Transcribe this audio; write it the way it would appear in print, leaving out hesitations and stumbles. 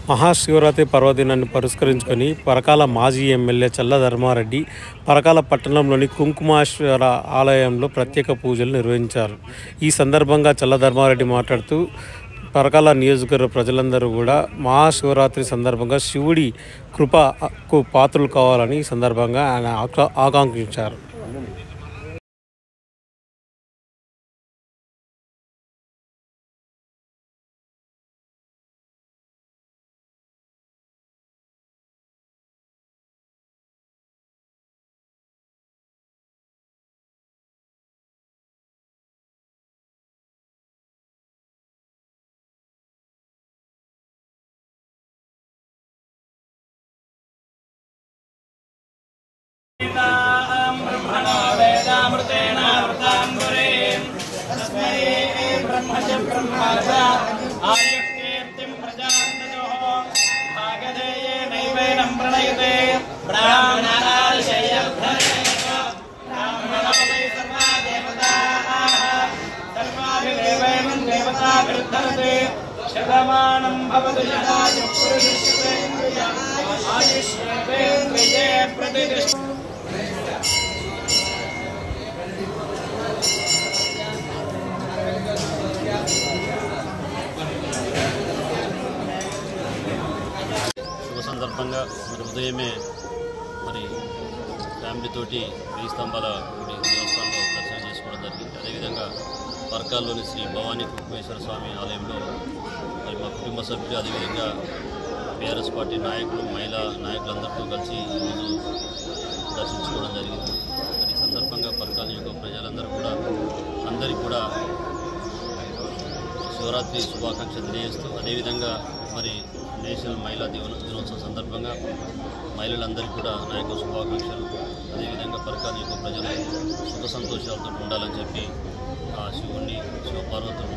మహాశివరాత్రి పర్వదినాన్ని పురస్కరించుకొని పరకాల మాజీ ఎమ్మెల్యే చల్ల ధర్మారెడ్డి పరకాల పట్టణంలోని కుంకుమేశ్వర ఆలయంలో ప్రత్యేక పూజలు నిర్వహించారు. ఈ సందర్భంగా చల్ల ధర్మారెడ్డి మాట్లాడుతూ పరకాల నియోజకవర్గ ప్రజలందరూ కూడా మహాశివరాత్రి సందర్భంగా శివుడి కృపకు పాత్రలు కావాలని ఈ సందర్భంగా ఆయన ఆకాంక్షించారు. శతమానం భవతు శతాయు పురుషేంద్రియ ఆయుష్యేంద్రియే ప్రతిష్ఠ. శుభ సందర్భంగా ఉదయమే ఫ్యామిలీతోటి 1000 స్తంభాల గుడి దేవస్థానంలో దర్శనం చేసుకోవడం జరిగింది. అదేవిధంగా పరకాల్లోని శ్రీ భవానీ కుంకుమేశ్వర స్వామి ఆలయంలో మా కుటుంబ సభ్యులు అదేవిధంగా బీఆర్ఎస్ పార్టీ నాయకులు మహిళా నాయకులందరితో కలిసి ఈరోజు దర్శించుకోవడం జరిగింది. ఈ సందర్భంగా పరకాల నియోజక ప్రజలందరూ కూడా అందరికీ కూడా శివరాత్రి శుభాకాంక్షలు తెలియజేస్తూ అదేవిధంగా నేషనల్ మహిళా దినోత్సవం సందర్భంగా మహిళలందరికీ కూడా నా యొక్క శుభాకాంక్షలు. అదేవిధంగా పరకాల నియోజక ప్రజలు సుఖ సంతోషాలతో ఉండాలని చెప్పి ఆ శివుణ్ణి శివపార్వతులు